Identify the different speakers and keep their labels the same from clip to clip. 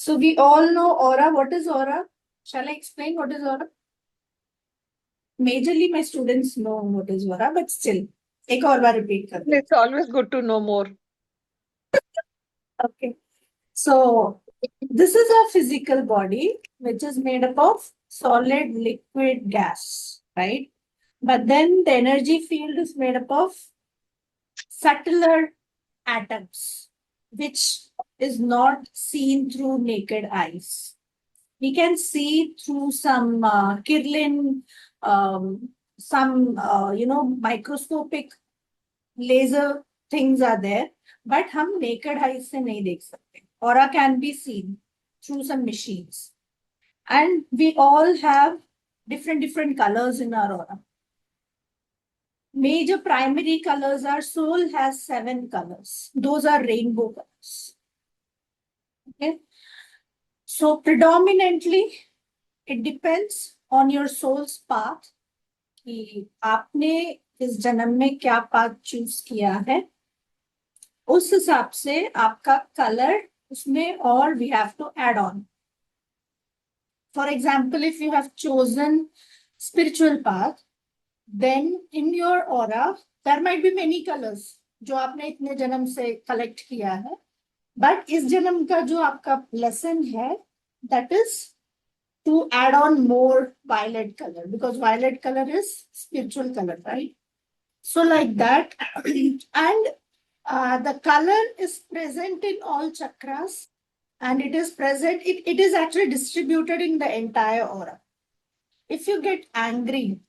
Speaker 1: So we all know aura. What is aura? Shall I explain what is aura? Majorly my students know what is aura, but still, एक और बार repeat कर दो.
Speaker 2: It's always good to know more.
Speaker 1: Okay. So this is a physical body which is made up of solid, liquid, gas, right? But then the energy field is made up of subtler atoms, which is not seen through naked eyes. We can see through some Kirlian, some microscopic laser things are there, but हम naked eyes से नहीं देख सकते. Aura can be seen through some machines, and we all have different colors in our aura. Major primary colors are soul has 7 colors. Those are rainbow colors. Okay. So predominantly, it depends on your soul's path. कि आपने इस जन्म में क्या path choose किया है, उस हिसाब से आपका कलर उसमें और we have to add on. For example, if you have chosen spiritual path, then in your aura there might be many colors जो आपने इतने जन्म से कलेक्ट किया है, बट इस जन्म का जो आपका लेसन है, that is to add on more violet color, because violet color is spiritual color, right? So like that. And the color is present in all chakras, and it is present, it is actually distributed in the entire aura. If you get angry,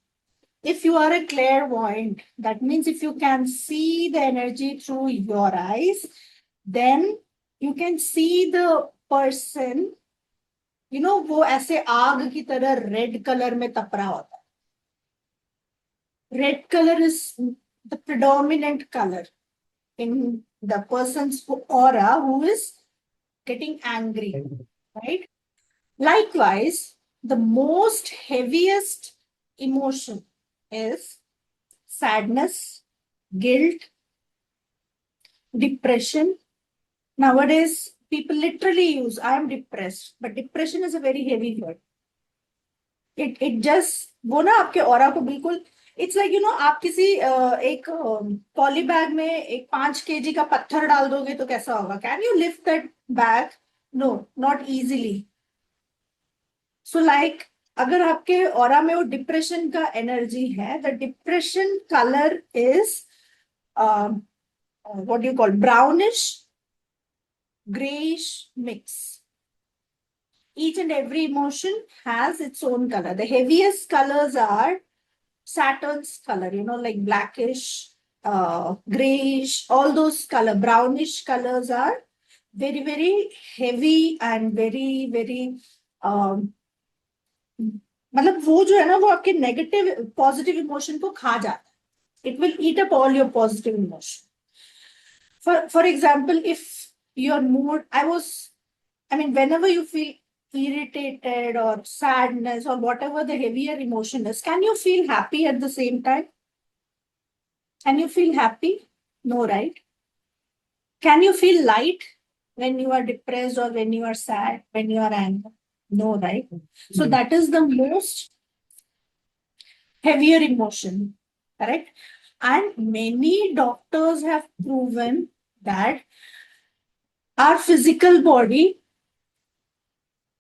Speaker 1: if you are a clairvoyant, that means if you can see the energy through your eyes, then you can see the person, वो ऐसे आग की तरह red colour में तप रहा होता है. Red color is the predominant color in the person's aura who is getting angry, right? Likewise, the most heaviest emotion is sadness, guilt, depression. Nowadays, people literally use I am depressed, but depression is a very heavy word. It just वो ना आपके aura को बिल्कुल, it's like आप किसी एक poly bag में एक 5 kg का पत्थर डाल दोगे तो कैसा होगा? Can you lift that bag? No, not easily. So like अगर आपके ऑरा में वो डिप्रेशन का एनर्जी है, the depression colour is what do you call, brownish grayish mix. Each and every emotion has its own color. The heaviest colors are Saturn's color, like blackish, grayish, all those color. Brownish colors are very, very heavy and very, very मतलब वो जो है ना, वो आपके negative positive emotion को खा जाता है. It will eat up all your positive emotion. For example, if your mood, whenever you feel irritated or sadness or whatever the heavier emotion is, can you feel happy at the same time? Can you feel happy? No, right? Can you feel light when you are depressed or when you are sad, when you are angry? No, right? So that is the most heavier emotion, correct? And many doctors have proven that our physical body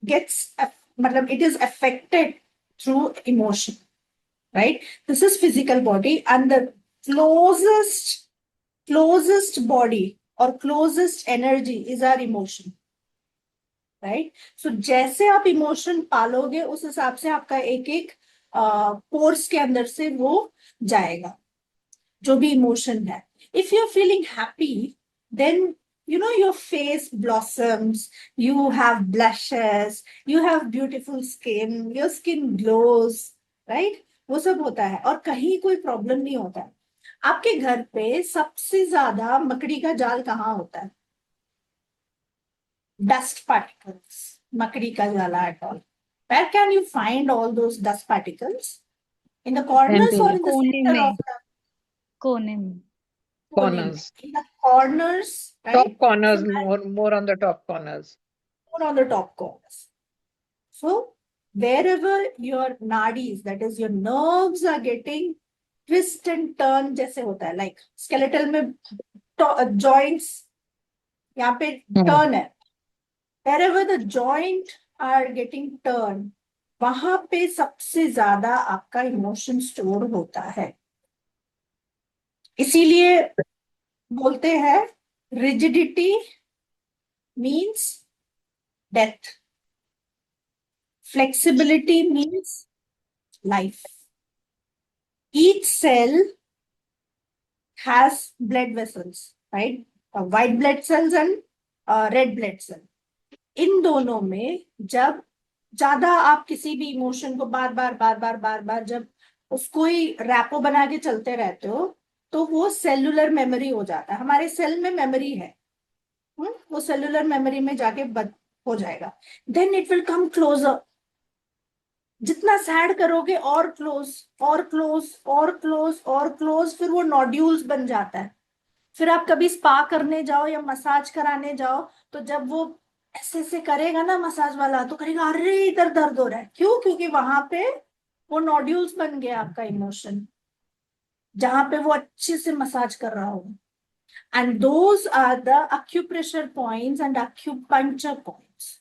Speaker 1: it is affected through emotion, right? This is physical body, and the closest body or closest energy is our emotion, right? So जैसे आप emotion पालोगे, उस हिसाब से आपका एक एक pores के अंदर से वो जाएगा, जो भी इमोशन है. If you're feeling happy, then your face blossoms, you have blushes, you have beautiful skin, your skin glows, right? वो सब होता है और कहीं कोई प्रॉब्लम नहीं होता है. आपके घर पे सबसे ज्यादा मकड़ी का जाल कहाँ होता है? Dust particles. मकड़ी का जाला at all. Where can you find all those dust particles? In the corners or in the
Speaker 3: कोने
Speaker 1: center
Speaker 3: में.
Speaker 1: of the
Speaker 3: कोने में.
Speaker 2: Corners.
Speaker 1: in the corners, right?
Speaker 2: Top corners,
Speaker 1: So
Speaker 2: more on the top corners.
Speaker 1: bone on the top corners. So wherever your nadis, that is your nerves are getting twist and turn जैसे होता है, like skeletal में joints यहाँ पे turn है, wherever the joint are getting turned, वहां पे सबसे ज्यादा आपका इमोशन स्टोर होता है. इसीलिए बोलते हैं rigidity means death, flexibility means life. Each cell has blood vessels, right? White blood cells and red blood cell. इन दोनों में जब ज्यादा आप किसी भी इमोशन को बार बार जब उसको ही रैपो बना के चलते रहते हो, तो वो सेलुलर मेमोरी हो जाता है. हमारे सेल में मेमोरी है, वो सेलुलर मेमोरी में जाके हो जाएगा. Then it will come closer. जितना सैड करोगे और क्लोज और क्लोज और क्लोज और क्लोज, फिर वो नोड्यूल्स बन जाता है. फिर आप कभी स्पा करने जाओ या मसाज कराने जाओ, तो जब वो ऐसे ऐसे करेगा ना मसाज वाला, तो करेगा अरे इधर दर्द हो रहा है. क्यों? क्योंकि वहां पे वो नोड्यूल्स बन गया आपका इमोशन, जहां पे वो अच्छे से मसाज कर रहा होगा. And those are the acupressure points and acupuncture points,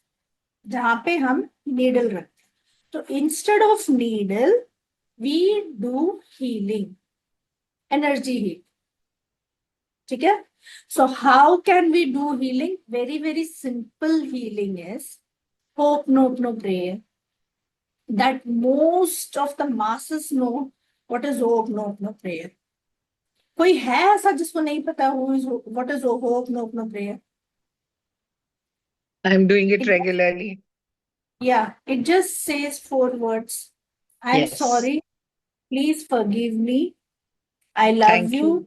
Speaker 1: जहां पे हम नीडल रखते हैं. तो instead of needle we do healing, energy heal. ठीक है? So how can we do healing? Very, very simple healing is Ho'oponopono prayer. That most of the masses know what is Ho'oponopono prayer. कोई है ऐसा जिसको नहीं पता what is Ho'oponopono prayer?
Speaker 2: I'm doing it regularly.
Speaker 1: Yeah, it just says 4 words. I'm
Speaker 2: Yes.
Speaker 1: sorry. Please forgive me. I love
Speaker 2: Thank
Speaker 1: you
Speaker 2: you.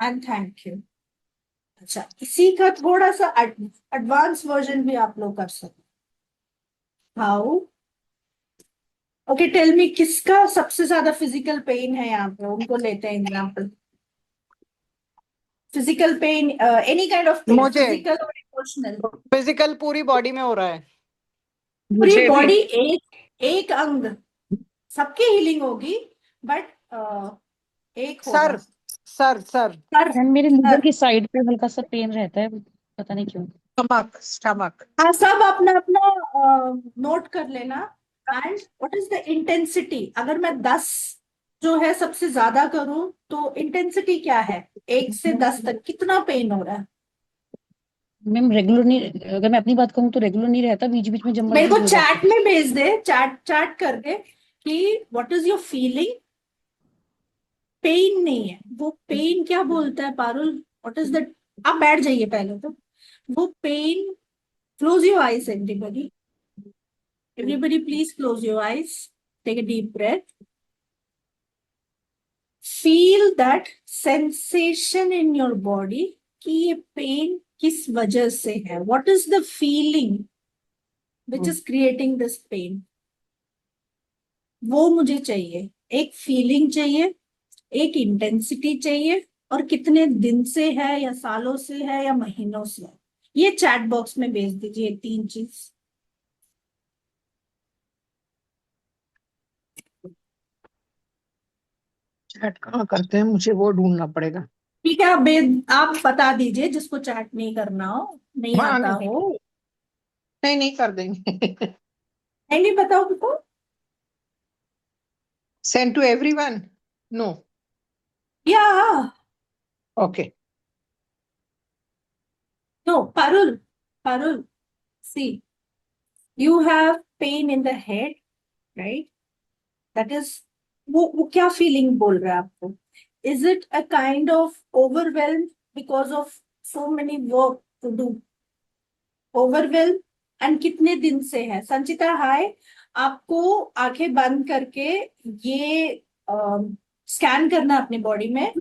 Speaker 1: and thank you. अच्छा, इसी का थोड़ा सा एडवांस वर्जन भी आप लोग कर सकते. हाउ? ओके, टेल मी, किसका सबसे ज्यादा फिजिकल पेन है यहाँ पे? उनको लेते हैं example. Physical pain, any kind of pain,
Speaker 2: मुझे
Speaker 1: फिजिकल और इमोशनल.
Speaker 2: फिजिकल पूरी बॉडी में हो रहा है.
Speaker 1: पूरी
Speaker 2: मुझे भी.
Speaker 1: बॉडी, एक अंग, सबकी हीलिंग होगी, बट एक होगा.
Speaker 2: Sir sir sir
Speaker 1: sir,
Speaker 3: ma'am मेरे लीवर
Speaker 1: सर.
Speaker 3: की साइड पे हल्का सा पेन रहता है, पता नहीं क्यों.
Speaker 2: Stomach stomach.
Speaker 1: हाँ, सब अपना अपना नोट कर लेना. And what is the intensity? अगर मैं 10 जो है सबसे ज्यादा करूं, तो इंटेंसिटी क्या है? 1 से 10 तक कितना पेन हो रहा है?
Speaker 3: मैम रेगुलर नहीं, अगर मैं अपनी बात कहूँ तो रेगुलर नहीं रहता, बीच बीच में जब
Speaker 1: मेरे
Speaker 3: मर्जी
Speaker 1: को
Speaker 3: हो जाता
Speaker 1: चैट
Speaker 3: है.
Speaker 1: में भेज दे, चैट करके कि what is your feeling. Pain नहीं है वो. पेन क्या बोलता है पारुल? What is that? आप बैठ जाइए पहले तो. वो pain, close your eyes everybody. Everybody please close your eyes. Take a deep breath. Feel that sensation in your body कि ये पेन किस वजह से है. What is the feeling which is creating this pain? वो मुझे चाहिए. एक फीलिंग चाहिए, एक इंटेंसिटी चाहिए, और कितने दिन से है या सालों से है या महीनों से है. ये चैट बॉक्स में भेज दीजिए 3 चीज.
Speaker 2: चैट कहाँ करते हैं? मुझे वो ढूंढना पड़ेगा.
Speaker 1: ठीक है, आप बता दीजिए जिसको चैट नहीं करना हो, नहीं
Speaker 2: हाँ,
Speaker 1: आता हो.
Speaker 2: नहीं कर देंगे.
Speaker 1: नहीं बताओ तो.
Speaker 2: Send to everyone. No.
Speaker 1: या
Speaker 2: Okay.
Speaker 1: No, Parul, see, you have pain in the head, right? That is, वो क्या फीलिंग बोल रहा है आपको? Is it a kind of overwhelmed because of so many work to do? Overwhelmed. And कितने दिन से है? संचिता हाय. आपको आंखें बंद करके ये स्कैन करना अपनी बॉडी में.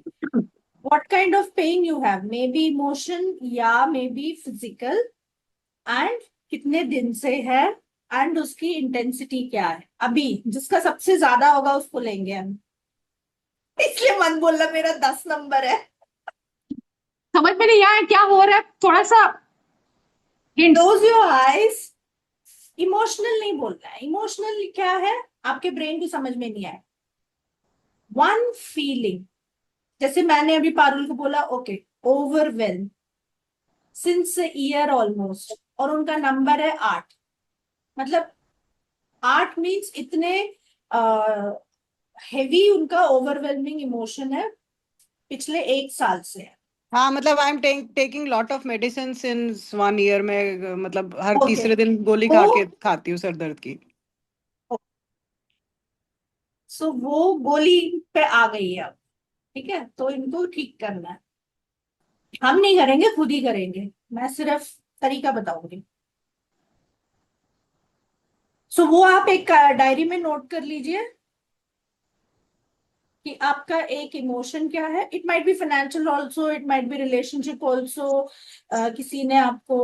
Speaker 1: What kind of pain you have? Maybe emotion या maybe physical. एंड कितने दिन से है, एंड उसकी इंटेंसिटी क्या है? अभी जिसका सबसे ज्यादा होगा उसको लेंगे हम. इसलिए मन बोलना मेरा 10 नंबर है.
Speaker 3: समझ में नहीं आया क्या हो रहा है, थोड़ा सा
Speaker 1: Close your eyes इमोशनल नहीं बोलना है। इमोशनल क्या है, आपके ब्रेन को समझ में नहीं आया। वन फीलिंग, जैसे मैंने अभी पारुल को बोला, okay, overwhelm since year almost, और उनका नंबर है 8। मतलब 8 मीन्स इतने हेवी उनका ओवरवेलमिंग इमोशन है, पिछले 1 साल से है।
Speaker 4: हाँ मतलब I am taking lot of medicine since 1 year में, मतलब हर
Speaker 1: ओके,
Speaker 4: तीसरे दिन गोली
Speaker 1: वो
Speaker 4: खाती हूँ सर दर्द की।
Speaker 1: सो वो गोली पे आ गई है अब। ठीक है, तो इनको ठीक करना है। हम नहीं करेंगे, खुद ही करेंगे, मैं सिर्फ तरीका बताऊंगी। सो वो आप एक डायरी में नोट कर लीजिए कि आपका एक इमोशन क्या है। It might be financial also, it might be relationship also. किसी ने आपको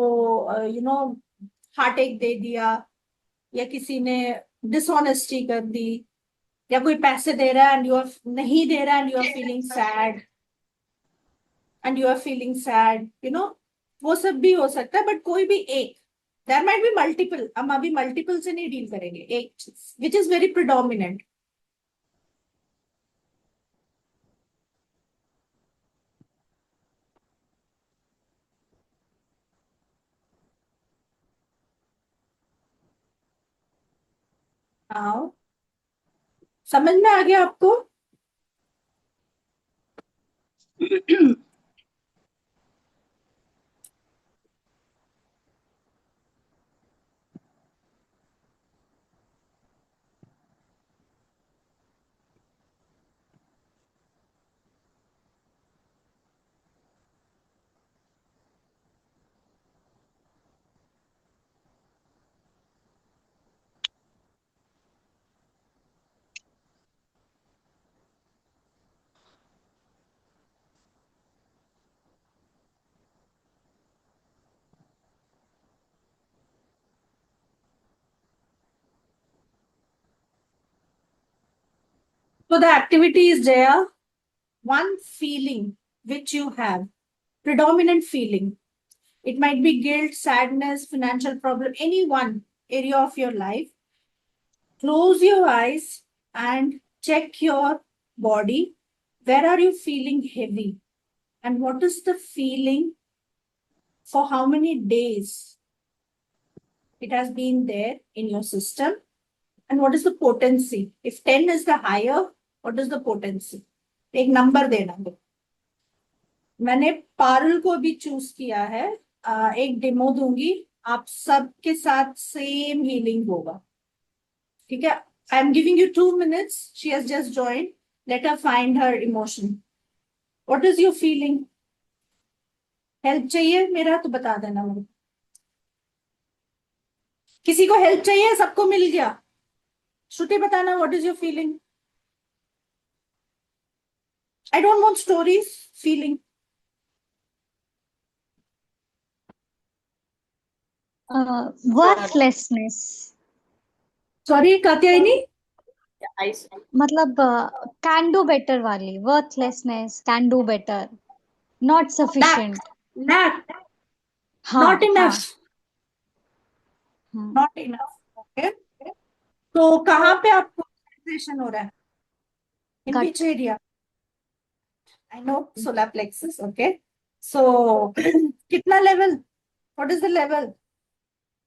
Speaker 1: हार्ट अटैक दे दिया, या किसी ने डिसऑनेस्टी कर दी, या कोई पैसे दे रहा है एंड यू आर नहीं दे रहा, and you are feeling sad, वो सब भी हो सकता है। बट कोई भी एक, देयर माइट बी मल्टीपल, हम अभी मल्टीपल से नहीं डील करेंगे, एक चीज विच इज वेरी प्रिडोमिनेंट। आओ, समझ में आ गया आपको? So the activity is there. One feeling which you have, predominant feeling. It might be guilt, sadness, financial problem, any one area of your life. Close your eyes and check your body. Where are you feeling heavy? And what is the feeling, for how many days it has been there in your system? And what is the potency? If 10 is the higher, what is the potency? एक number देना है। मैंने पारुल को भी choose किया है। एक demo दूंगी, आप सबके साथ सेम हीलिंग होगा। ठीक है, I am giving you 2 minutes, she has just join, let her find her emotion. What is your feeling? Help चाहिए मेरा तो बता देना मुझे। किसी को हेल्प चाहिए? सबको मिल गया? श्रुति बताना, what is your feeling? I don't want stories, feeling.
Speaker 5: Worthlessness.
Speaker 1: Sorry Katyayani,
Speaker 5: मतलब कैन डू बेटर वाली worthlessness, can do better, not sufficient.
Speaker 1: Lack,
Speaker 5: हाँ
Speaker 1: नॉट इनफ,
Speaker 5: हाँ।
Speaker 1: Not enough. ओके, तो कहाँ पे आपको सेंसेशन हो रहा है? In
Speaker 5: Gut.
Speaker 1: Which area? I know, solar plexus. Okay, so कितना level? What is the level?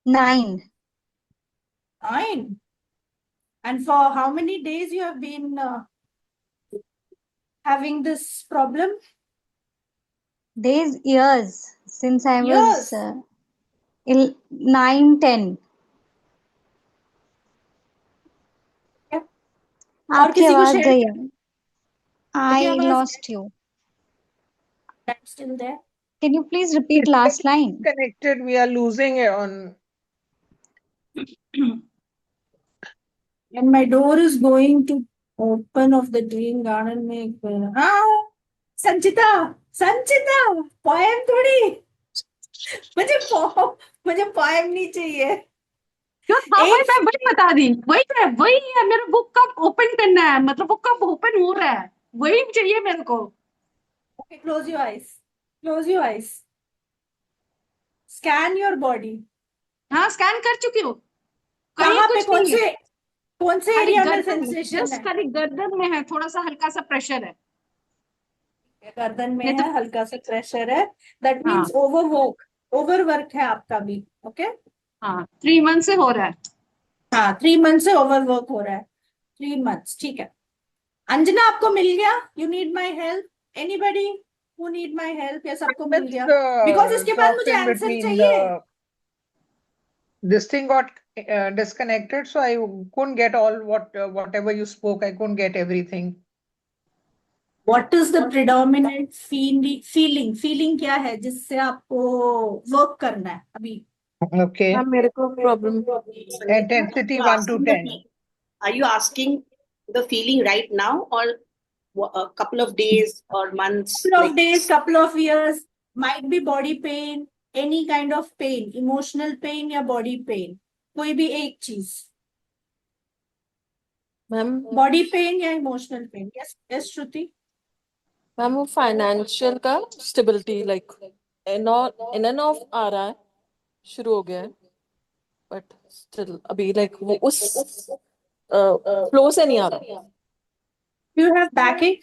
Speaker 5: 9
Speaker 1: 9. And for how many days you have been having this problem?
Speaker 5: days, years since I was
Speaker 1: Years.
Speaker 5: 9, 10.
Speaker 1: Yeah. और
Speaker 5: आपकी
Speaker 1: किसी को
Speaker 5: आवाज
Speaker 1: share
Speaker 5: गई।
Speaker 1: करने की
Speaker 5: I
Speaker 1: आवाज?
Speaker 5: lost you.
Speaker 1: I'm still there.
Speaker 5: Can you please repeat last line?
Speaker 2: Connected, we are losing it on.
Speaker 1: And my door is going to open of the green garden में। हाँ, संचिता, संचिता, पोएम थोड़ी, मुझे मुझे poem नहीं चाहिए।
Speaker 3: हाँ भाई,
Speaker 1: एक
Speaker 3: मैं वही बता दी, वही है मेरा। बुक कब ओपन करना है, मतलब वो कब ओपन हो रहा है, वही चाहिए मेरे को।
Speaker 1: Okay, close your eyes. Close your eyes. Scan your body.
Speaker 3: हाँ, स्कैन कर चुकी हूँ। कहीं
Speaker 1: कहाँ पे,
Speaker 3: कुछ नहीं है,
Speaker 1: कौन से
Speaker 3: खाली
Speaker 1: एरिया में
Speaker 3: गर्दन,
Speaker 1: सेंसेशन
Speaker 3: जस्ट
Speaker 1: है?
Speaker 3: खाली गर्दन में है, थोड़ा सा हल्का सा प्रेशर है।
Speaker 1: गर्दन में
Speaker 3: नहीं
Speaker 1: है,
Speaker 3: तो
Speaker 1: हल्का सा प्रेशर है, दैट
Speaker 3: हाँ
Speaker 1: मीन्स ओवरवर्क है आपका भी। ओके,
Speaker 3: हाँ, 3 मंथ से हो रहा है।
Speaker 1: हाँ 3 मंथ से ओवरवर्क हो रहा है, 3 मंथ्स, ठीक है। अंजना आपको मिल गया? You need my help? Anybody who need my help? या सबको मिल
Speaker 2: Just
Speaker 1: गया? बिकॉज इसके बाद
Speaker 2: dropped
Speaker 1: मुझे
Speaker 2: in
Speaker 1: आंसर
Speaker 2: between
Speaker 1: चाहिए।
Speaker 2: this thing got disconnected, so I couldn't get all whatever you spoke. I couldn't get everything.
Speaker 1: What is the predominant feeling क्या है जिससे आपको वर्क करना है अभी?
Speaker 2: Okay.
Speaker 6: मैम मेरे को problem
Speaker 2: Intensity
Speaker 7: You
Speaker 2: 1 to
Speaker 7: asking
Speaker 2: 10.
Speaker 7: are you asking the feeling right now or a couple of days or months?
Speaker 1: Couple of
Speaker 7: Like,
Speaker 1: days, couple of years, might be body pain, any kind of pain, emotional pain या body pain, कोई भी एक चीज,
Speaker 6: ma'am
Speaker 1: body pain या emotional pain। yes yes Shruti.
Speaker 6: Ma'am वो financial का stability like in end of आ रहा है, शुरू हो गया है, बट स्टिल अभी लाइक वो उस फ्लो से नहीं आ रहा।
Speaker 1: you have backache?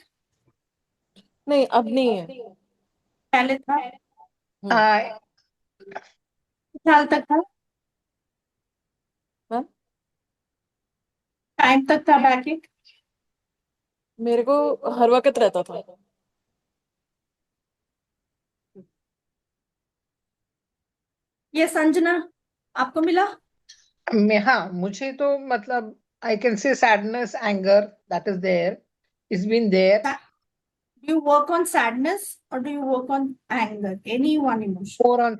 Speaker 6: नहीं अब नहीं है।
Speaker 1: पहले था?
Speaker 2: I
Speaker 1: किस साल तक था?
Speaker 6: मैम
Speaker 1: टाइम तक था बैकेक?
Speaker 6: मेरे को हर वक्त रहता था।
Speaker 1: ये संजना आपको मिला?
Speaker 2: हाँ, मुझे तो मतलब I can say sadness, anger, that is there. It's been there.
Speaker 1: Do you work on sadness or do you work on anger? Any one emotion?
Speaker 2: More on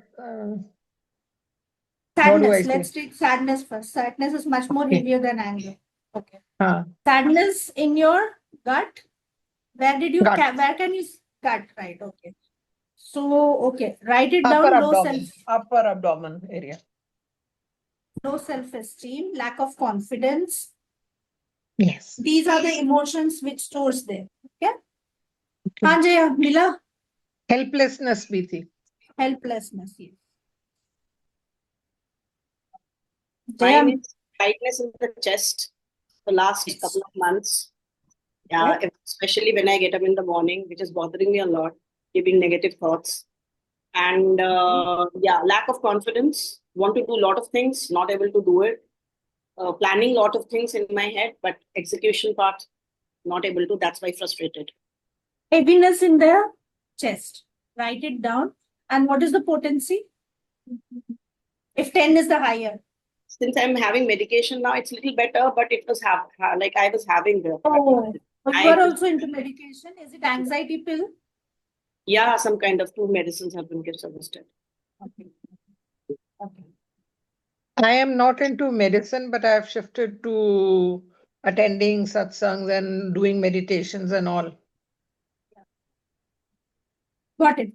Speaker 2: what do I
Speaker 1: Sadness.
Speaker 2: say?
Speaker 1: Let's take sadness first. Sadness is much more
Speaker 2: Okay.
Speaker 1: heavier than anger. Okay.
Speaker 2: Huh.
Speaker 1: Sadness in your gut. Where did you?
Speaker 2: Gut.
Speaker 1: Where can you? Gut. Right. Okay. So okay, write it
Speaker 2: Upper
Speaker 1: down.
Speaker 2: abdomen. Upper abdomen area.
Speaker 1: Low self-esteem, lack of confidence.
Speaker 2: Yes.
Speaker 1: These are the emotions which stores there. Okay. हाँ जया मिला?
Speaker 2: Helplessness भी थी.
Speaker 1: Helplessness. Yes. Jaya,
Speaker 7: mine is tightness in the chest the last couple of months. Yeah, especially when I get up in the morning, which is bothering me a lot, giving negative thoughts. And yeah, lack of confidence, want to do a lot of things, not able to do it. Planning a lot of things in my head, but execution part, not able to. That's why frustrated.
Speaker 1: heaviness in the chest. Write it down. And what is the potency? If 10 is the higher.
Speaker 7: Since I'm having medication now, it's a little better, but it was like I was having the.
Speaker 1: Oh, but you
Speaker 7: I-
Speaker 1: are also into medication. Is it anxiety pill?
Speaker 7: Yeah, some kind of 2 medicines have been suggested.
Speaker 1: Okay. Okay.
Speaker 2: I am not into medicine, but I have shifted to attending satsangs and doing meditations and all.
Speaker 1: Got it.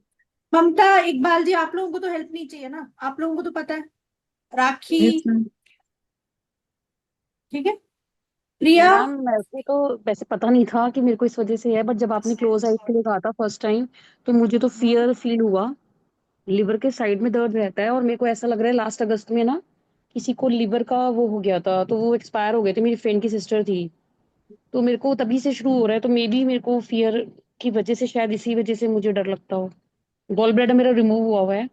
Speaker 1: ममता इकबाल जी, आप लोगों को तो help नहीं चाहिए ना? आप लोगों को तो पता है। राखी, ठीक है। प्रिया,
Speaker 8: मैम मेरे को तो वैसे पता नहीं था कि मेरे को इस वजह से है, बट जब आपने क्लोज आइज के लिए कहा था फर्स्ट टाइम, तो मुझे तो फियर फील हुआ। लिवर के साइड में दर्द रहता है, और मेरे को ऐसा लग रहा है लास्ट अगस्त में ना किसी को लिवर का वो हो गया था, तो वो एक्सपायर हो गए थे, मेरी फ्रेंड की सिस्टर थी। तो मेरे को तभी से शुरू हो रहा है, तो मे बी मेरे को फियर की वजह से, शायद इसी वजह से मुझे डर लगता हो। गॉल ब्लैडर मेरा रिमूव हुआ है,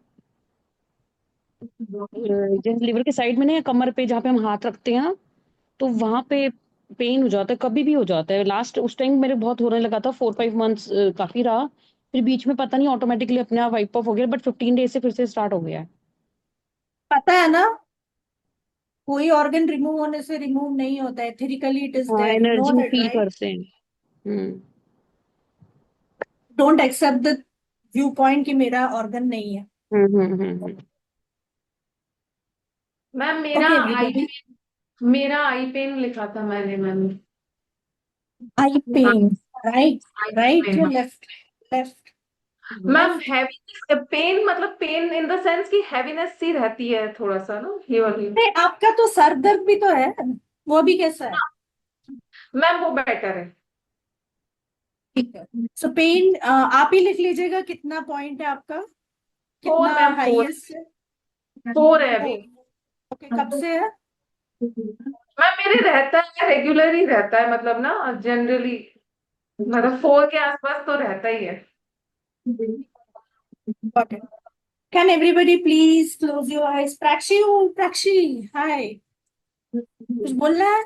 Speaker 8: जैसे लिवर के साइड में ना, या कमर पे जहाँ पे हम हाथ रखते हैं ना, तो वहां पे पेन हो जाता है, कभी भी हो जाता है। लास्ट उस टाइम मेरे बहुत होने लगा था, 4-5 मंथ्स काफी रहा, फिर बीच में पता नहीं ऑटोमेटिकली अपने आप वाइप ऑफ हो गया, बट 15 डेज से फिर से स्टार्ट हो गया है।
Speaker 1: पता है ना, कोई ऑर्गन रिमूव होने से रिमूव नहीं होता है। एथिकली इट इज
Speaker 8: हाँ,
Speaker 1: there, you know
Speaker 8: energy
Speaker 1: that,
Speaker 8: feel
Speaker 1: right?
Speaker 8: करते हैं।
Speaker 1: Don't accept the view point कि मेरा ऑर्गन नहीं है।
Speaker 3: मैम मेरा
Speaker 1: Okay,
Speaker 3: आई
Speaker 1: everybody.
Speaker 3: मेरा आई पेन लिखा था मैंने ma'am.
Speaker 1: Eye pain, right? Right,
Speaker 3: pain.
Speaker 1: your left.
Speaker 3: Ma'am heavy pain, मतलब पेन इन द सेंस कि हैवीनेस सी रहती है थोड़ा सा ना, ये वाली।
Speaker 1: नहीं, आपका तो सर दर्द भी तो है, वो भी कैसा है?
Speaker 3: मैम वो बेटर है।
Speaker 1: ठीक है। सो पेन आप ही लिख लीजिएगा, कितना पॉइंट है आपका,
Speaker 3: 4
Speaker 1: कितना
Speaker 3: मैम, 4
Speaker 1: हाईएस्ट है?
Speaker 3: 4 है अभी।
Speaker 1: ओके, कब से है?
Speaker 9: मैं मेरे रहता है, रेगुलर ही रहता है, मतलब ना जनरली, मतलब 4 के आसपास तो रहता ही है।
Speaker 1: Got it. Can everybody please close your eyes? Prakshi, oh, Prakshi, hi. कुछ बोलना है?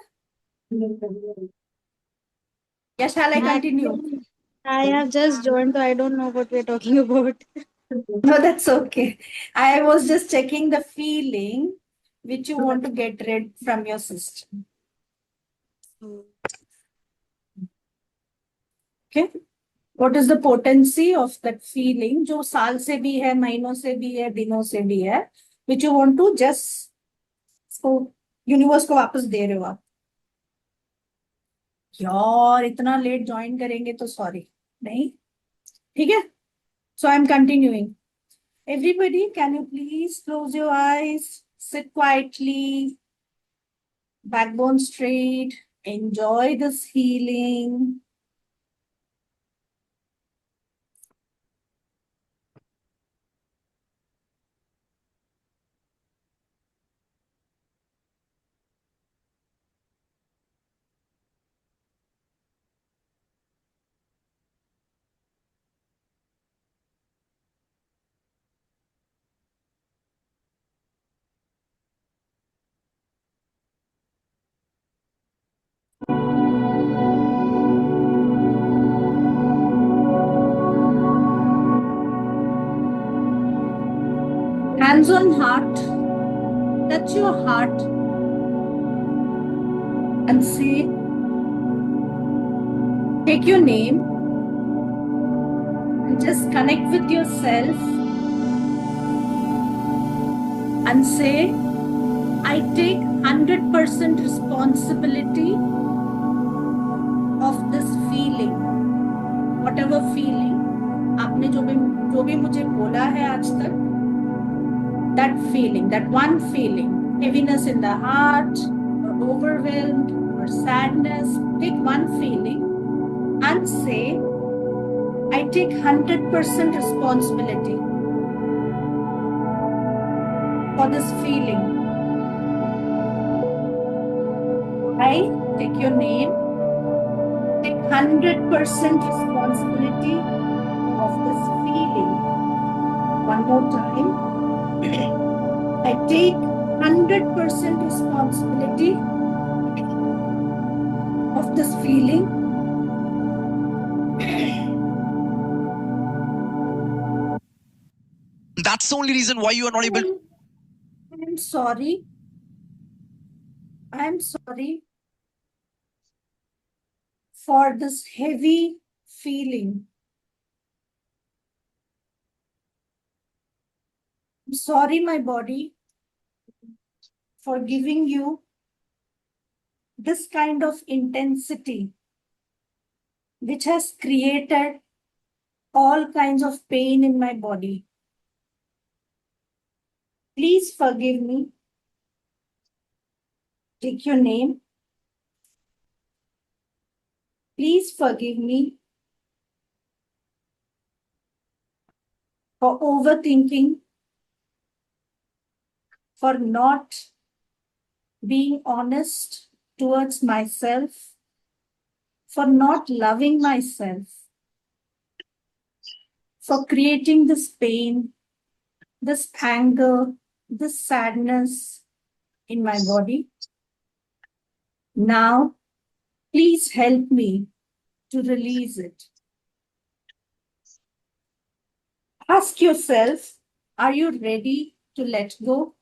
Speaker 1: या shall I continue?
Speaker 10: I have just joined, so I don't know what we're talking about.
Speaker 1: No, that's okay. I was just checking the feeling which you want to get rid from your system. Okay. What is the potency of that feeling? जो साल से भी है, महीनों से भी है, दिनों से भी है, which you want to just इसको यूनिवर्स को वापस दे रहे हो आप. यार इतना लेट ज्वाइन करेंगे तो सॉरी. नहीं, ठीक है. So I'm continuing. Everybody, can you please close your eyes, sit quietly, backbone straight, enjoy this healing. Hands on heart, touch your heart and say, take your name and just connect with yourself and say, I take 100% responsibility of this feeling, whatever feeling आपने जो भी मुझे बोला है आज तक, that feeling, that one feeling, heaviness in the heart, or overwhelmed, or sadness, take one feeling and say, I take 100% responsibility for this feeling. I take your name, take 100% responsibility of this feeling. One more time. I take 100% responsibility of this feeling.
Speaker 11: That's the only reason why you are not able to.
Speaker 1: I'm sorry. I'm sorry for this heavy feeling. I'm sorry, my body, for giving you this kind of intensity, which has created all kinds of pain in my body. Please forgive me. Take your name. Please forgive me for overthinking, for not being honest towards myself, for not loving myself, for creating this pain, this anger, this sadness in my body. Now, please help me to release it. Ask yourself, are you ready to let go?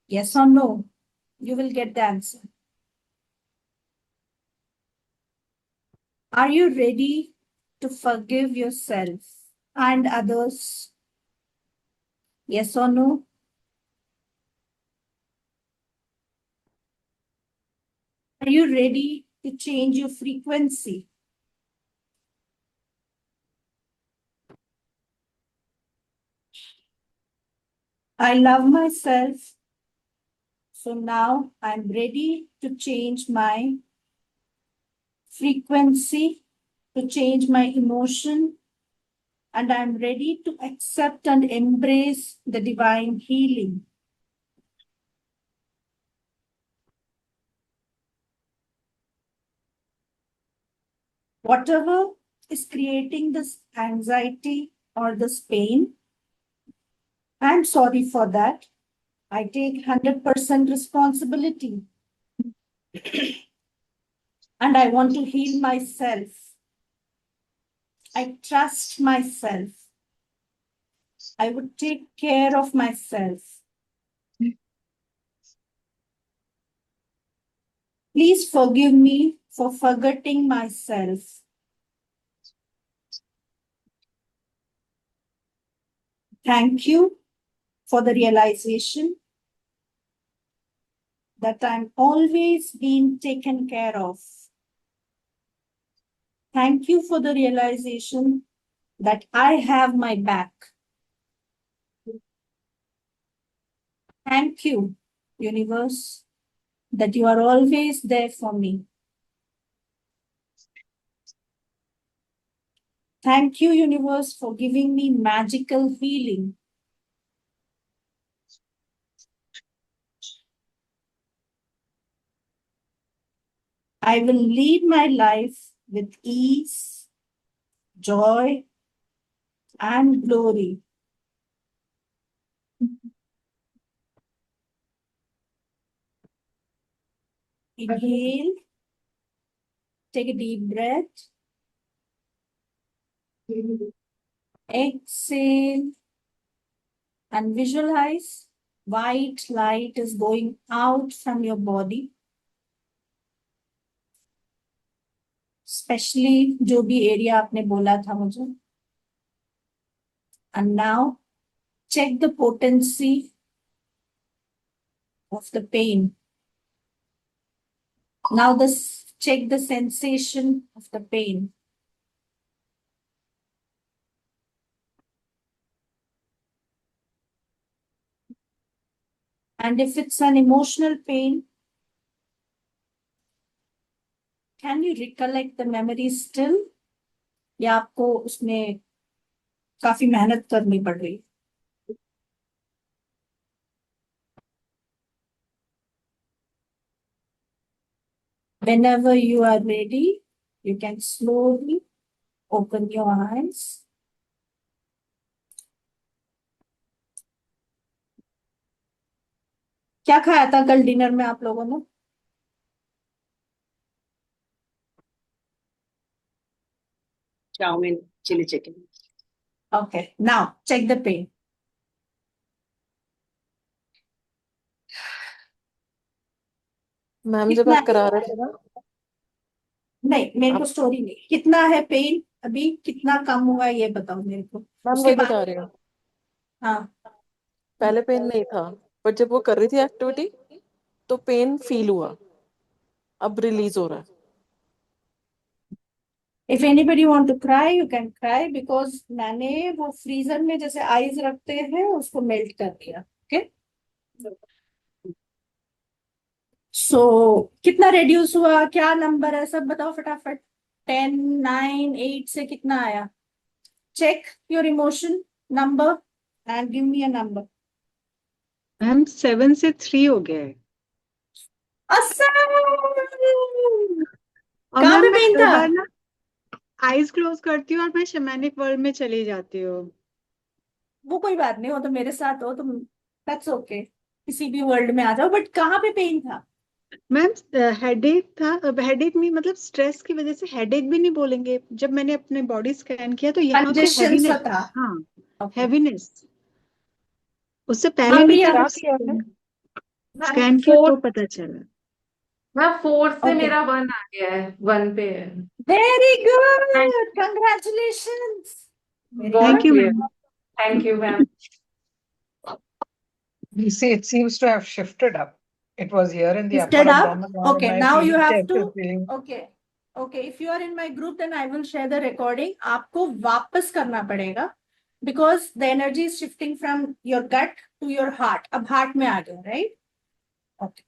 Speaker 1: Yes or no? You will get the answer. Are you ready to forgive yourself and others? Yes or no? Are you ready to change your frequency? I love myself. So now I'm ready to change my frequency, to change my emotion, and I'm ready to accept and embrace the divine healing. Whatever is creating this anxiety or this pain, I'm sorry for that. I take 100% responsibility. And I want to heal myself. I trust myself. I would take care of myself. Please forgive me for forgetting myself. Thank you for the realization that I'm always being taken care of. Thank you for the realization that I have my back. Thank you, universe, that you are always there for me. Thank you, universe, for giving me magical healing. I will lead my life with ease, joy, and glory. Inhale, take a deep breath. Exhale and visualize white light is going out from your body. Especially जो भी area आपने बोला था मुझे. And now check the potency of the pain. Now check the sensation of the pain. And if it's an emotional pain, can you recollect the memory still? या आपको उसमें काफी मेहनत करनी पड़ रही? Whenever you are ready, you can slowly open your eyes. क्या खाया था कल डिनर में आप लोगों ने?
Speaker 7: Chow mein, chili chicken.
Speaker 1: Okay, now check the pain.
Speaker 6: Ma'am जब आप करा रहे थे ना,
Speaker 1: नहीं मेरे को स्टोरी नहीं, कितना है पेन अभी, कितना कम हुआ है ये बताओ मेरे को.
Speaker 6: मैम
Speaker 1: उसके
Speaker 6: वही
Speaker 1: बाद
Speaker 6: बता रही हूँ.
Speaker 1: हाँ,
Speaker 6: पहले पेन नहीं था, बट जब वो कर रही थी एक्टिविटी तो पेन फील हुआ, अब रिलीज हो रहा है.
Speaker 1: if anybody want to cry you can cry because मैंने वो फ्रीजर में जैसे आइस रखते हैं उसको मेल्ट कर दिया. ओके सो कितना रेड्यूस हुआ, क्या नंबर है सब बताओ फटाफट. 10, 9, 8 से कितना आया? Check your emotion number and give me a number.
Speaker 12: Ma'am 7 से 3 हो गया है. और
Speaker 1: कहाँ पे
Speaker 12: मैम मैं
Speaker 1: पेन
Speaker 12: हर
Speaker 1: था?
Speaker 12: बार ना आईज क्लोज करती हूँ और मैं शैमानिक वर्ल्ड में चली जाती हूँ.
Speaker 1: वो कोई बात नहीं, वो तो मेरे साथ हो तुम, दैट्स ओके, किसी भी वर्ल्ड में आ जाओ. बट कहाँ पे पेन था?
Speaker 12: मैम हेडेक था. हेडेक नहीं, मतलब स्ट्रेस की वजह से हेडेक भी नहीं बोलेंगे. जब मैंने अपने बॉडी स्कैन किया तो यहाँ पे
Speaker 1: कंजेशन सा
Speaker 12: हैवीनेस.
Speaker 1: था.
Speaker 12: हाँ,
Speaker 1: ओके
Speaker 12: हैवीनेस. उससे पहले
Speaker 1: हाँ
Speaker 12: नहीं
Speaker 1: प्रिया.
Speaker 12: था.
Speaker 8: क्या किया है?
Speaker 12: स्कैन किया तो पता चला.
Speaker 9: मैं 4 से
Speaker 1: Okay.
Speaker 9: मेरा 1 आ गया है, 1 पे है.
Speaker 1: Very good, congratulations.
Speaker 12: Thank you ma'am.
Speaker 9: Thank you ma'am.
Speaker 2: You see, it seems to have shifted up. It was here in the
Speaker 1: Lifted
Speaker 2: upper
Speaker 1: up.
Speaker 2: abdomen.
Speaker 1: Okay, now you have to.
Speaker 2: Feeling.
Speaker 1: Okay, if you are in my group, then I will share the recording. आपको वापस करना पड़ेगा because the energy is shifting from your gut to your heart. अब heart में आ गया, right? Okay.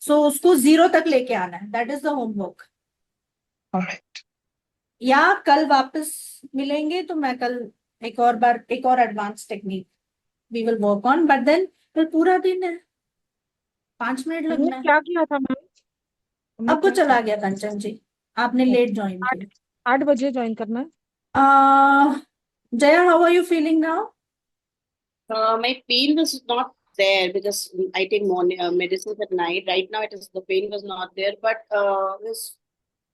Speaker 1: So उसको 0 तक लेके आना है. That is the homework.
Speaker 2: All right.
Speaker 1: या कल वापस मिलेंगे तो मैं कल एक और advance technique we will work on. But then कल पूरा दिन है, 5 मिनट लगना है.
Speaker 8: क्या किया था मैम?
Speaker 1: अब वो चला गया कंचन जी, आपने लेट ज्वाइन किया.
Speaker 8: 8 बजे ज्वाइन करना है।
Speaker 1: Jaya, how are you feeling now?
Speaker 7: My pain was not there because I take morning medicines at night. Right now, the pain was not there, but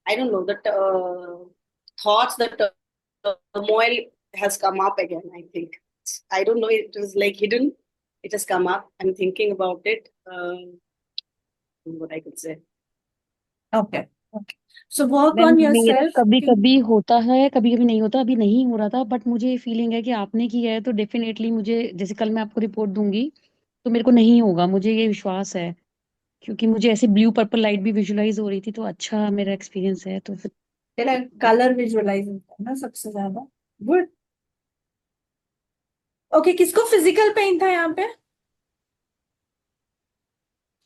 Speaker 7: I don't know that thoughts, that turmoil has come up again. I think I don't know. It was like hidden. It has come up. I'm thinking about it. What I could say.
Speaker 1: Okay. Okay. So work
Speaker 8: ma'am
Speaker 1: on
Speaker 8: मेरा
Speaker 1: yourself.
Speaker 8: कभी कभी होता है, कभी कभी नहीं होता, अभी नहीं हो रहा था, बट मुझे फीलिंग है कि आपने किया है तो डेफिनेटली मुझे, जैसे कल मैं आपको रिपोर्ट दूंगी तो मेरे को नहीं होगा, मुझे ये विश्वास है, क्योंकि मुझे ऐसे ब्लू पर्पल लाइट भी विजुलाइज हो रही थी, तो अच्छा मेरा एक्सपीरियंस है तो फिर।
Speaker 1: तेरा कलर विजुअलाइज होता है ना सबसे ज्यादा। गुड। ओके, किसको फिजिकल पेन था यहाँ पे?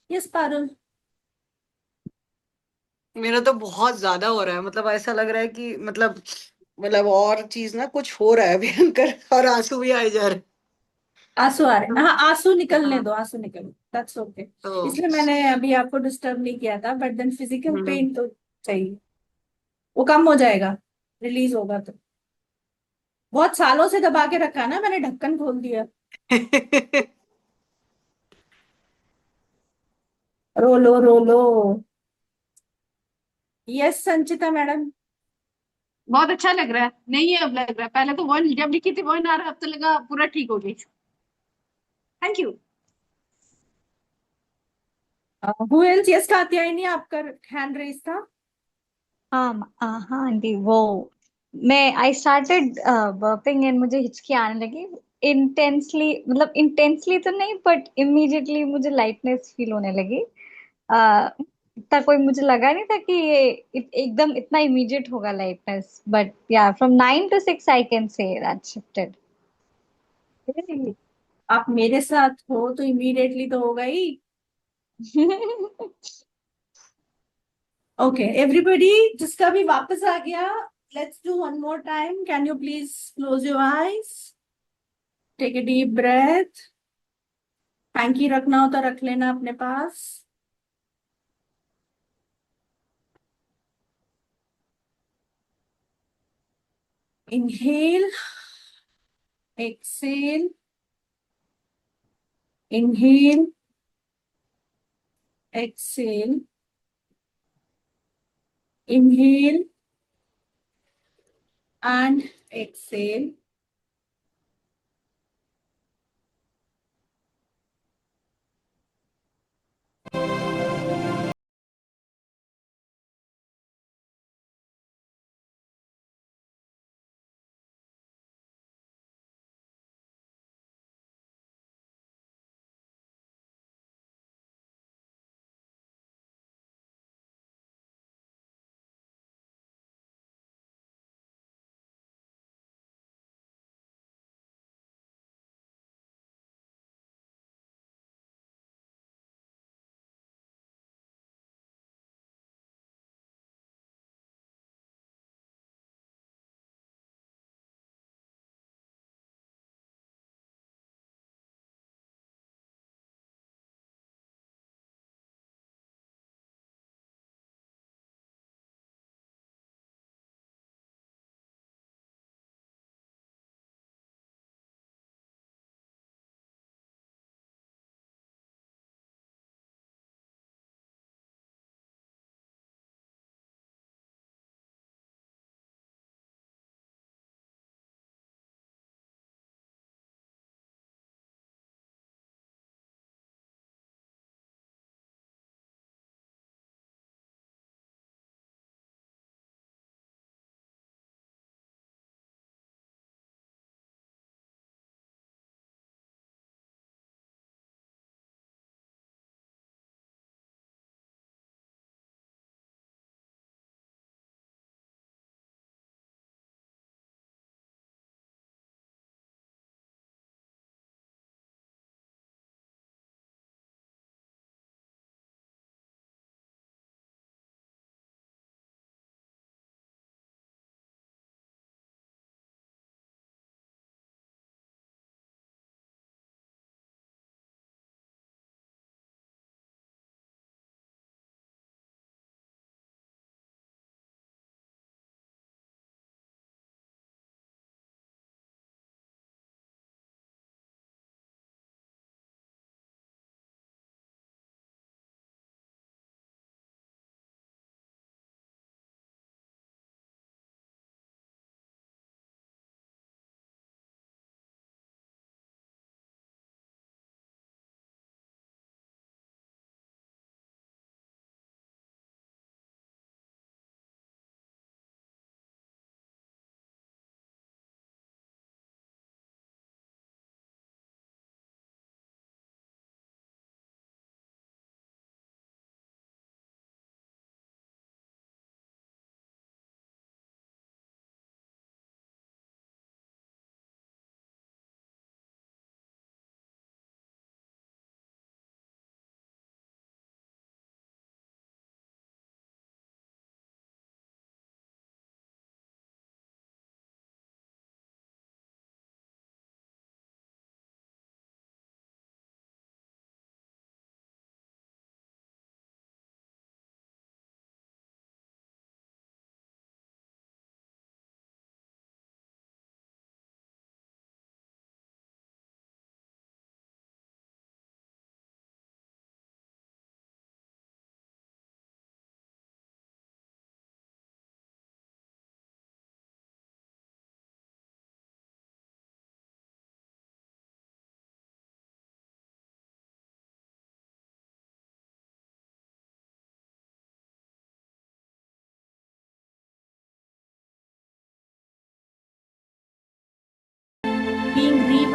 Speaker 1: यस पारुल।
Speaker 4: मेरा तो बहुत ज्यादा हो रहा है, मतलब ऐसा लग रहा है कि मतलब और चीज ना कुछ हो रहा है भयंकर, और आंसू भी आए जा रहे हैं।
Speaker 1: आंसू आ रहे हैं? हाँ, आंसू निकलने दो, आंसू निकल, दैट्स ओके।
Speaker 4: तो
Speaker 1: इसलिए मैंने अभी आपको डिस्टर्ब नहीं किया था, but then physical
Speaker 4: hmm.
Speaker 1: Pain तो चाहिए, वो कम हो जाएगा, रिलीज होगा तो। बहुत सालों से दबा के रखा ना मैंने, ढक्कन खोल दिया। रोलो रोलो। यस संचिता मैडम।
Speaker 3: बहुत अच्छा लग रहा है, नहीं है अब लग रहा है, पहले तो वन जब लिखी थी वन आ रहा, अब तो लगा पूरा ठीक हो गई। Thank you.
Speaker 1: Who else? Yes Katyayani, आपका हैंड रेस था।
Speaker 5: हाँ आंटी, वो मैं आई स्टार्टेड बर्पिंग एंड मुझे हिचकी आने लगी इंटेंसली, मतलब इंटेंसली तो नहीं बट इमीडिएटली मुझे लाइटनेस फील होने लगी। इतना कोई मुझे लगा नहीं था कि ये एकदम इतना इमीडिएट होगा लाइटनेस, बट या from 9 to 6 I can say that shifted.
Speaker 1: आप मेरे साथ हो तो इमीडिएटली तो होगा ही। ओके एवरीबॉडी, जिसका भी वापस आ गया, let's do one more time. Can you please close your eyes, take a deep breath. Hanky रखना हो तो रख लेना अपने पास। Inhale, exhale, inhale, exhale, inhale and exhale.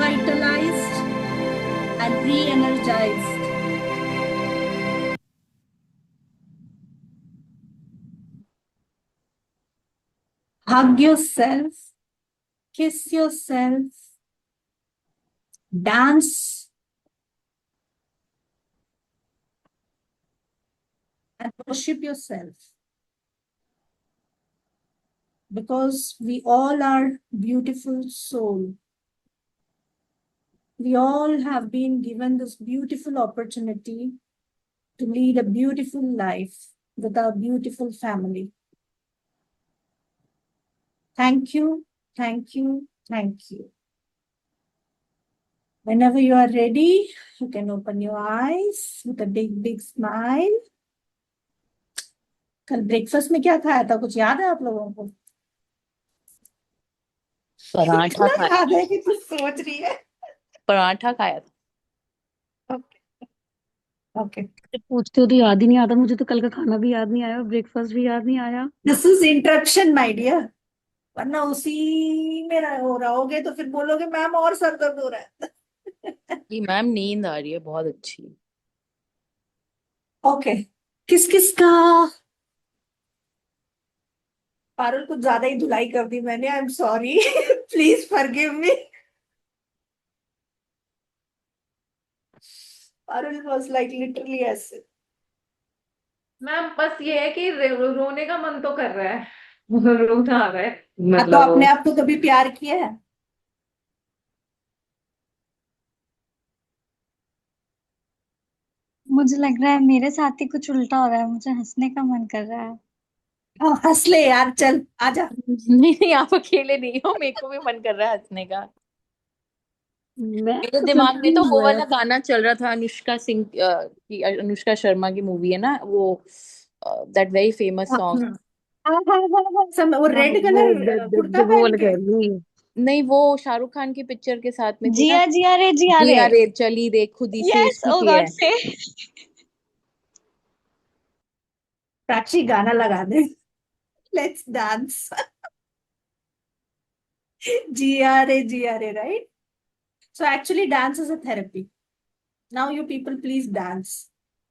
Speaker 1: revitalized and re-energized. Hug yourself, kiss yourself, dance, and worship yourself. Because we all are beautiful soul. We all have been given this beautiful opportunity to lead a beautiful life with our beautiful family. Thank you, thank you, thank you. Whenever you are ready, you can open your eyes with a big, big smile. कल breakfast में क्या खाया था, कुछ याद है आप लोगों को?
Speaker 13: पराठा
Speaker 1: इतना
Speaker 13: खाया
Speaker 1: याद है कि तू सोच रही है.
Speaker 13: पराठा खाया था।
Speaker 1: Okay.
Speaker 8: पूछते हो तो याद ही नहीं आता मुझे, तो कल का खाना भी याद नहीं आया, ब्रेकफास्ट भी याद नहीं आया।
Speaker 1: This is interruption, my dear. वरना उसी में रहोगे तो फिर बोलोगे मैम और सर दर्द हो रहा है.
Speaker 13: ये मैम नींद आ रही है बहुत अच्छी।
Speaker 1: ओके, किस किस का? पारुल कुछ ज्यादा ही धुलाई कर दी मैंने, I am sorry, please forgive me. Parul was like literally ऐसे.
Speaker 9: मैम बस ये है कि रोने का मन तो कर रहा है, रोना आ रहा है,
Speaker 1: तो
Speaker 9: मतलब
Speaker 1: अपने आप को कभी प्यार किया है?
Speaker 5: मुझे लग रहा है मेरे साथ ही कुछ उल्टा हो रहा है, मुझे हंसने का मन कर रहा है।
Speaker 1: हाँ, हंस ले यार, चल आजा.
Speaker 13: नहीं आप अकेले नहीं हो, मेरे को भी मन कर रहा है हंसने का।
Speaker 8: मैं
Speaker 13: मेरे
Speaker 8: तो
Speaker 13: दिमाग में तो
Speaker 8: कंफ्यूज
Speaker 13: वो
Speaker 8: है।
Speaker 13: वाला गाना चल रहा था, अनुष्का सिंह की, अनुष्का शर्मा की मूवी है ना वो, दैट वेरी फेमस सॉन्ग।
Speaker 1: वो
Speaker 8: हाँ,
Speaker 1: रेड
Speaker 8: वो
Speaker 1: कलर कुर्ता
Speaker 8: वो
Speaker 1: पहन
Speaker 8: वाला
Speaker 1: के.
Speaker 8: कह रही है।
Speaker 13: नहीं वो शाहरुख खान की पिक्चर के साथ में थी ना,
Speaker 5: जिया जिया रे जिया रे।
Speaker 13: जिया रे चली रे खुद ही से,
Speaker 5: यस,
Speaker 13: उसी
Speaker 5: ओ
Speaker 13: की
Speaker 5: गॉड
Speaker 13: है।
Speaker 5: से।
Speaker 1: प्राची गाना लगा दे, लेट्स डांस. जिया रे, right? So actually dance is a therapy. Now you people please dance.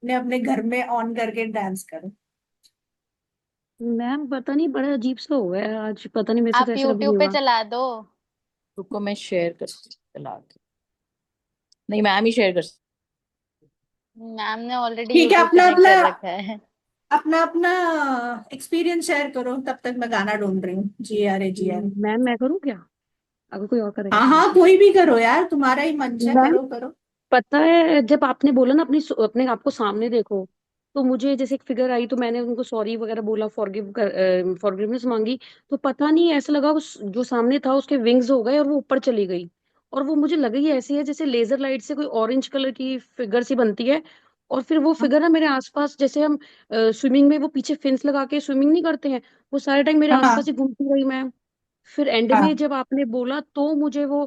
Speaker 1: ने अपने घर में ऑन करके डांस करो.
Speaker 8: मैम पता नहीं, बड़ा अजीब सा हुआ है आज, पता नहीं मेरे से तो
Speaker 5: आप
Speaker 8: ऐसा कभी नहीं
Speaker 5: यूट्यूब पे
Speaker 8: हुआ।
Speaker 5: चला दो।
Speaker 13: रुको मैं शेयर कर चला के, नहीं मैम ही शेयर कर।
Speaker 5: मैम ने ऑलरेडी
Speaker 1: ठीक है,
Speaker 5: यूट्यूब
Speaker 1: अपना
Speaker 5: कनेक्ट
Speaker 1: अपना
Speaker 5: कर रखा है।
Speaker 1: अपना अपना एक्सपीरियंस शेयर करो, तब तक मैं गाना ढूंढ रही हूँ. जिया रे.
Speaker 8: मैम मैं करूँ क्या, अगर कोई और करेगा
Speaker 1: हाँ
Speaker 8: तो?
Speaker 1: हाँ, कोई भी करो यार, तुम्हारा ही मंच है,
Speaker 8: मैम
Speaker 1: करो करो.
Speaker 8: पता है, जब आपने बोला ना अपने आप को सामने देखो, तो मुझे जैसे एक फिगर आई, तो मैंने उनको सॉरी वगैरह बोला, फॉरगिवनेस मांगी, तो पता नहीं ऐसा लगा जो सामने था उसके विंग्स हो गए और वो ऊपर चली गई। और वो मुझे लगी ऐसी है जैसे लेजर लाइट से कोई ऑरेंज कलर की फिगर सी बनती है, और फिर वो फिगर ना मेरे आसपास, जैसे हम स्विमिंग में वो पीछे फिन्स लगा के स्विमिंग नहीं करते हैं, वो सारे टाइम मेरे आसपास
Speaker 1: हाँ
Speaker 8: ही घूमती रही मैम। फिर एंड में
Speaker 1: हाँ
Speaker 8: जब आपने बोला तो मुझे वो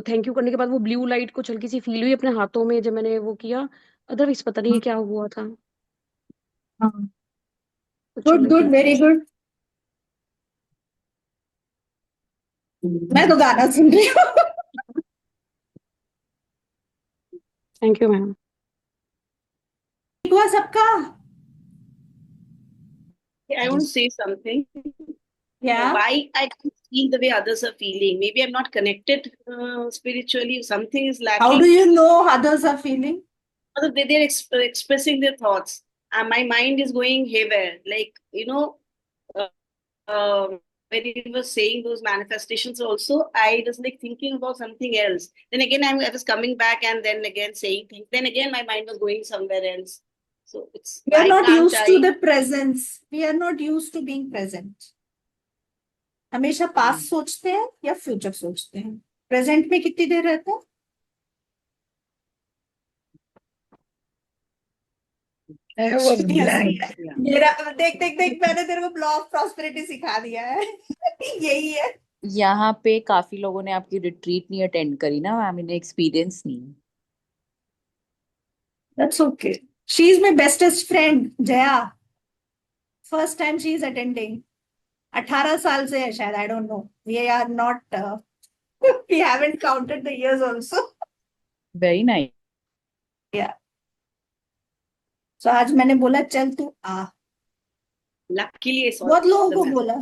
Speaker 8: थैंक यू करने के बाद वो ब्लू लाइट कुछ हल्की सी फील हुई अपने हाथों में जब मैंने वो किया। अदरवाइज पता नहीं क्या हुआ था,
Speaker 1: हाँ.
Speaker 8: तो
Speaker 1: गुड
Speaker 8: चलो
Speaker 1: गुड,
Speaker 8: ठीक है।
Speaker 1: Very good. मैं तो गाना सुन रही हूँ.
Speaker 8: Thank you ma'am.
Speaker 1: ठीक हुआ सबका?
Speaker 7: I want to say something.
Speaker 1: Yeah.
Speaker 7: Why I can't feel the way others are feeling? Maybe I'm not connected spiritually. Something is
Speaker 1: How do
Speaker 7: lacking.
Speaker 1: you know others are feeling?
Speaker 7: They're expressing their thoughts, and my mind is going haywire. Like uh, when he was saying those manifestations, also I was like thinking about something else. Then again, I was coming back, and then again saying things. Then again, my mind was going somewhere else. So it's
Speaker 1: We are
Speaker 7: why
Speaker 1: not
Speaker 7: can't
Speaker 1: used to
Speaker 7: I?
Speaker 1: the presence. We are not used to being present. हमेशा past सोचते हैं या future सोचते हैं? Present में कितनी देर रहते हैं?
Speaker 2: I was
Speaker 1: हंस रही
Speaker 2: blank.
Speaker 1: है. मेरा देख देख देख, मैंने तेरे को लॉ ऑफ प्रॉस्पेरिटी सिखा दिया है. यही है.
Speaker 13: यहाँ पे काफी लोगों ने आपकी रिट्रीट नहीं अटेंड करी ना मैम, इन्हें एक्सपीरियंस नहीं है।
Speaker 1: That's okay. She is my bestest friend, Jaya. First time she is attending. 18 साल से है शायद, I don't know. We are not We haven't counted the years also.
Speaker 13: Very nice.
Speaker 1: Yeah. So आज मैंने बोला चल तू आ.
Speaker 7: Luckily, I saw
Speaker 1: बहुत लोगों
Speaker 7: the
Speaker 1: को
Speaker 7: message.
Speaker 1: बोला.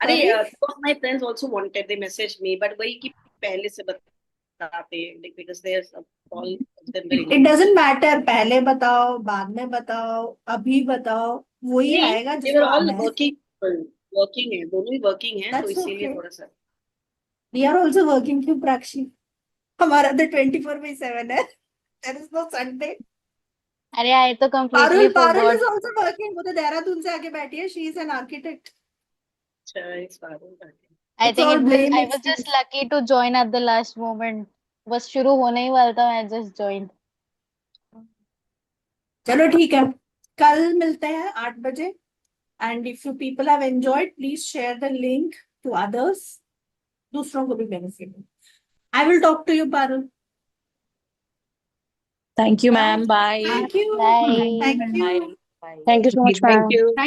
Speaker 7: अरे
Speaker 1: Sorry?
Speaker 7: two of my friends also wanted, they messaged me, but वही कि पहले से बताते, like, because there's a all of them very
Speaker 1: It doesn't matter. पहले बताओ, बाद में बताओ, अभी बताओ, वही
Speaker 7: नहीं,
Speaker 1: आएगा
Speaker 7: they were
Speaker 1: जिसको
Speaker 7: all
Speaker 1: आना है.
Speaker 7: working है, दोनों ही working है, तो
Speaker 1: That's
Speaker 7: इसीलिए
Speaker 1: okay.
Speaker 7: थोड़ा सा.
Speaker 1: We are also working क्यों प्राक्षी? हमारा तो 24/7 है. There is no Sunday.
Speaker 10: अरे I तो completely
Speaker 1: Parul
Speaker 10: forgot.
Speaker 1: is also working. वो तो देहरादून से आके बैठी है. She is an architect.
Speaker 7: अच्छा, इस बार होगा.
Speaker 10: I
Speaker 1: It's
Speaker 10: think
Speaker 1: all blame
Speaker 10: I was just
Speaker 1: excuse.
Speaker 10: lucky to join at the last moment. बस शुरू होने ही वाला था, I just joined.
Speaker 1: चलो ठीक है. कल मिलते हैं 8 बजे. And if you people have enjoyed, please share the link to others. दूसरों को भी benefit. I will talk to you, Parul.
Speaker 13: Thank you,
Speaker 1: Bye.
Speaker 13: ma'am. Bye.
Speaker 1: Thank you.
Speaker 10: Bye.
Speaker 1: Thank you.
Speaker 13: Bye. Bye.
Speaker 8: Thank you so much,
Speaker 2: Thank
Speaker 8: ma'am.
Speaker 2: you.